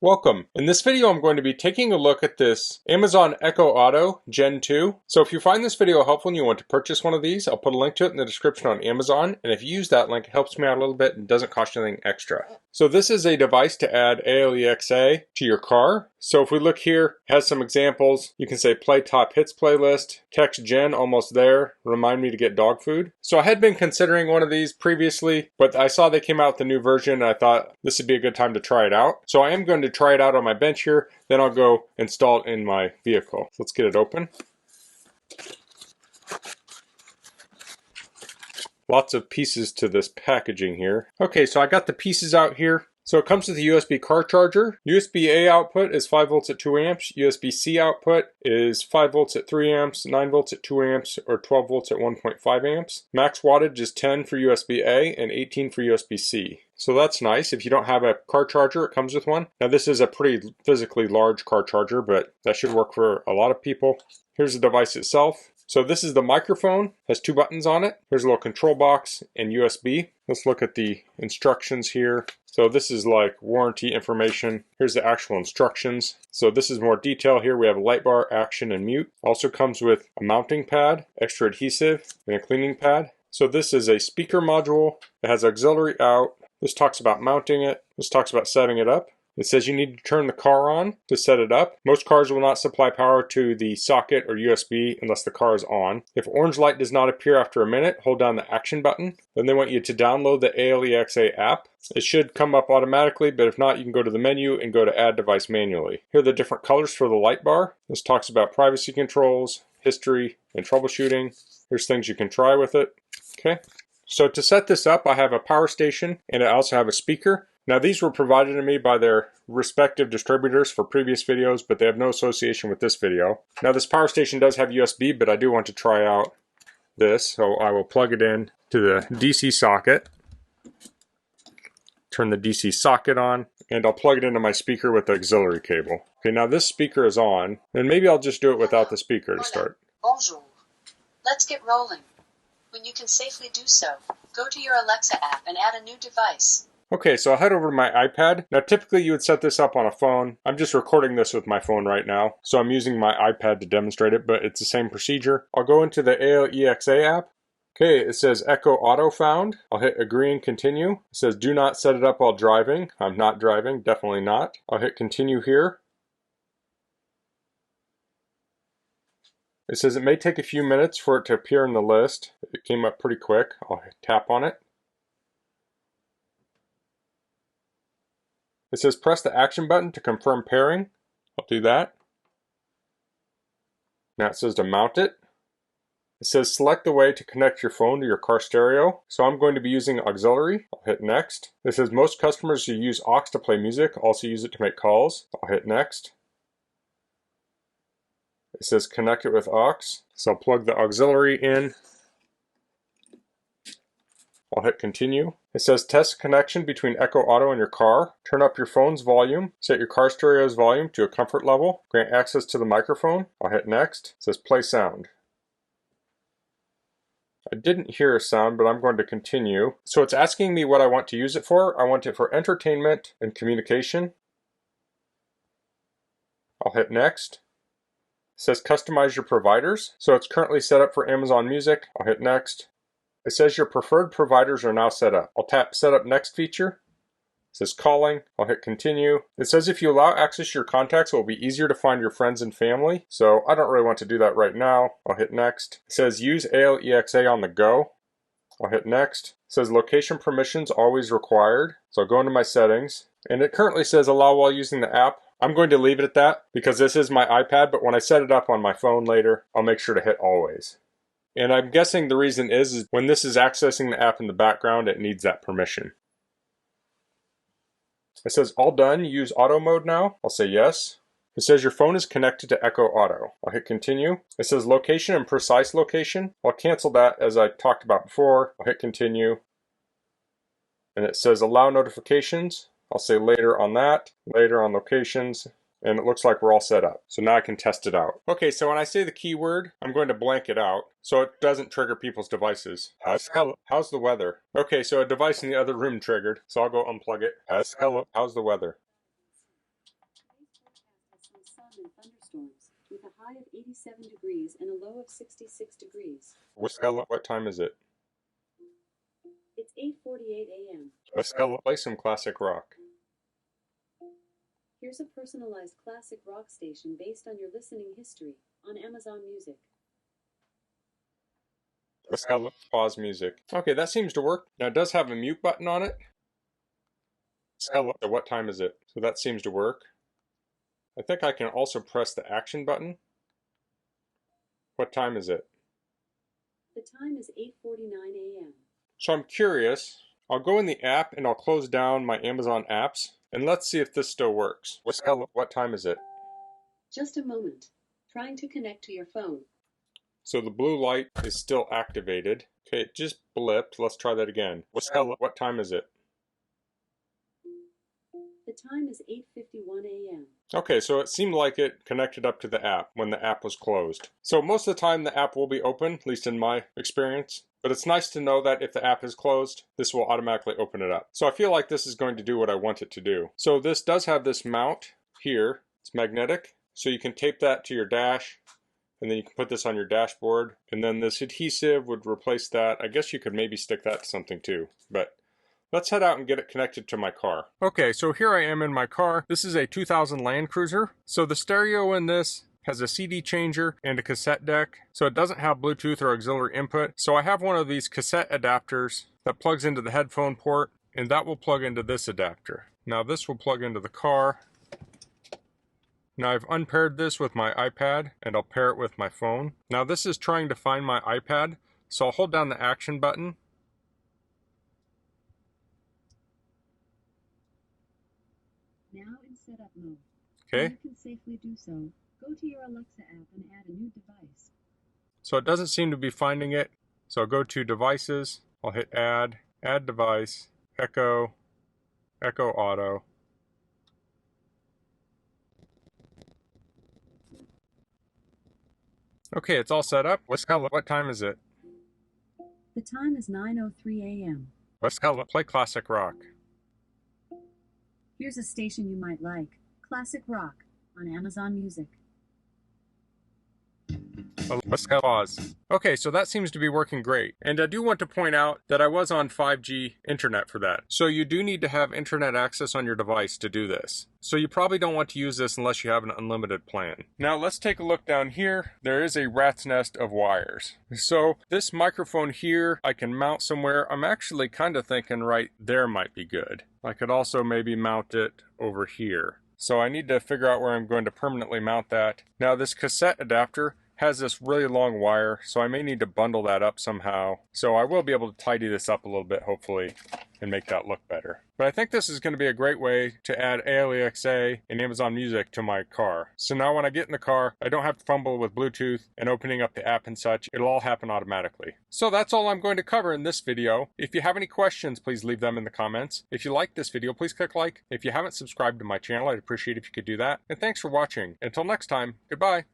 Welcome. In this video I'm going to be taking a look at this Amazon Echo Auto Gen 2. So if you find this video helpful and you want to purchase one of these, I'll put a link to it in the description on Amazon, and if you use that link it helps me out a little bit and doesn't cost you anything extra. So this is a device to add ALEXA to your car. So if we look here, it has some examples. You can say play top hits playlist, text Jen almost there, remind me to get dog food. So I had been considering one of these previously, but I saw they came out with a new version and I thought this would be a good time to try it out. So I am going to try it out on my bench here, then I'll go install it in my vehicle. So let's get it open. Lots of pieces to this packaging here. Okay, so I got the pieces out here. So it comes with a USB car charger. USB-A output is 5 volts at 2 amps. USB-C output is 5 volts at 3 amps, 9 volts at 2 amps, or 12 volts at 1.5 amps. Max wattage is 10 for USB-A and 18 for USB-C. So that's nice. If you don't have a car charger, it comes with one. Now this is a pretty physically large car charger, but that should work for a lot of people. Here's the device itself. So this is the microphone, has 2 buttons on it. Here's a little control box and USB. Let's look at the instructions here. So this is like warranty information. Here's the actual instructions. So this is more detail here. We have a light bar, action, and mute. Also comes with a mounting pad, extra adhesive, and a cleaning pad. So this is a speaker module. It has auxiliary out. This talks about mounting it. This talks about setting it up. It says you need to turn the car on to set it up. Most cars will not supply power to the socket or USB unless the car is on. If orange light does not appear after a minute, hold down the action button. Then they want you to download the ALEXA app. It should come up automatically, but if not, you can go to the menu and go to add device manually. Here are the different colors for the light bar. This talks about privacy controls, history, and troubleshooting. Here's things you can try with it. Okay. So to set this up, I have a power station and I also have a speaker. Now these were provided to me by their respective distributors for previous videos, but they have no association with this video. Now this power station does have USB, but I do want to try out this, so I will plug it in to the DC socket. Turn the DC socket on, and I'll plug it into my speaker with the auxiliary cable. Okay, now this speaker is on, and maybe I'll just do it without the speaker to start. Bonjour. Let's get rolling. When you can safely do so, go to your Alexa app and add a new device. Okay, so I'll head over to my iPad. Now typically you would set this up on a phone. I'm just recording this with my phone right now, so I'm using my iPad to demonstrate it, but it's the same procedure. I'll go into the ALEXA app. Okay, it says Echo Auto found. I'll hit agree and continue. It says do not set it up while driving. I'm not driving, definitely not. I'll hit continue here. It says it may take a few minutes for it to appear in the list. It came up pretty quick. I'll tap on it. It says press the action button to confirm pairing. I'll do that. Now it says to mount it. It says select the way to connect your phone to your car stereo. So I'm going to be using auxiliary. I'll hit next. It says most customers who use aux to play music also use it to make calls. I'll hit next. It says connect it with aux. So I'll plug the auxiliary in. I'll hit continue. It says test connection between Echo Auto and your car. Turn up your phone's volume. Set your car stereo's volume to a comfort level. Grant access to the microphone. I'll hit next. It says play sound. I didn't hear a sound, but I'm going to continue. So it's asking me what I want to use it for. I want it for entertainment and communication. I'll hit next. It says customize your providers. So it's currently set up for Amazon Music. I'll hit next. It says your preferred providers are now set up. I'll tap set up next feature. It says calling. I'll hit continue. It says if you allow access to your contacts, it will be easier to find your friends and family. So I don't really want to do that right now. I'll hit next. It says use ALEXA on the go. I'll hit next. It says location permissions always required. So I'll go into my settings. And it currently says allow while using the app. I'm going to leave it at that because this is my iPad, but when I set it up on my phone later, I'll make sure to hit always. And I'm guessing the reason is when this is accessing the app in the background, it needs that permission. It says all done, use auto mode now. I'll say yes. It says your phone is connected to Echo Auto. I'll hit continue. It says location and precise location. I'll cancel that as I talked about before. I'll hit continue. And it says allow notifications. I'll say later on that, later on locations. And it looks like we're all set up. So now I can test it out. Okay, so when I say the keyword, I'm going to blank it out so it doesn't trigger people's devices. How's the weather? Okay, so a device in the other room triggered, so I'll go unplug it. How's the weather? sun and thunderstorms, with a high of 87 degrees and a low of 66 degrees. Stella, what time is it? It's 8:48 a.m. Stella, play some classic rock. Here's a personalized classic rock station based on your listening history on Amazon Music. Stella, pause music. Okay, that seems to work. Now it does have a mute button on it. Stella, what time is it? So that seems to work. I think I can also press the action button. What time is it? The time is 8:49 a.m. So I'm curious. I'll go in the app and I'll close down my Amazon apps and let's see if this still works. Stella, what time is it? Just a moment. Trying to connect to your phone. So the blue light is still activated. Okay, it just blipped. Let's try that again. Stella, what time is it? The time is 8:51 a.m. Okay, so it seemed like it connected up to the app when the app was closed. So most of the time the app will be open, at least in my experience. But it's nice to know that if the app is closed, this will automatically open it up. So I feel like this is going to do what I want it to do. So this does have this mount here. It's magnetic. So you can tape that to your dash. And then you can put this on your dashboard. And then this adhesive would replace that. I guess you could maybe stick that to something too. But let's head out and get it connected to my car. Okay, so here I am in my car. This is a 2000 Land Cruiser. So the stereo in this has a CD changer and a cassette deck. So it doesn't have Bluetooth or auxiliary input. So I have one of these cassette adapters that plugs into the headphone port, and that will plug into this adapter. Now this will plug into the car. Now I've unpaired this with my iPad and I'll pair it with my phone. Now this is trying to find my iPad, so I'll hold down the action button. Now in setup mode. Okay. You can safely do so. Go to your Alexa app and add a new device. So it doesn't seem to be finding it. So I'll go to devices, I'll hit add device, Echo Auto. Okay, it's all set up. Stella, what time is it? The time is 9:03 a.m. Stella, play classic rock. Here's a station you might like. Classic rock on Amazon Music. Let's pause. Okay, so that seems to be working great. And I do want to point out that I was on 5G internet for that. So you do need to have internet access on your device to do this. So you probably don't want to use this unless you have an unlimited plan. Now let's take a look down here. There is a rat's nest of wires. So this microphone here, I can mount somewhere. I'm actually kind of thinking right there might be good. I could also maybe mount it over here. So I need to figure out where I'm going to permanently mount that. Now this cassette adapter has this really long wire, so I may need to bundle that up somehow. So I will be able to tidy this up a little bit, hopefully, and make that look better. But I think this is going to be a great way to add Alexa and Amazon Music to my car. So now when I get in the car, I don't have to fumble with Bluetooth and opening up the app and such. It'll all happen automatically. So that's all I'm going to cover in this video. If you have any questions, please leave them in the comments. If you like this video, please click like. If you haven't subscribed to my channel, I'd appreciate if you could do that. And thanks for watching. Until next time, goodbye.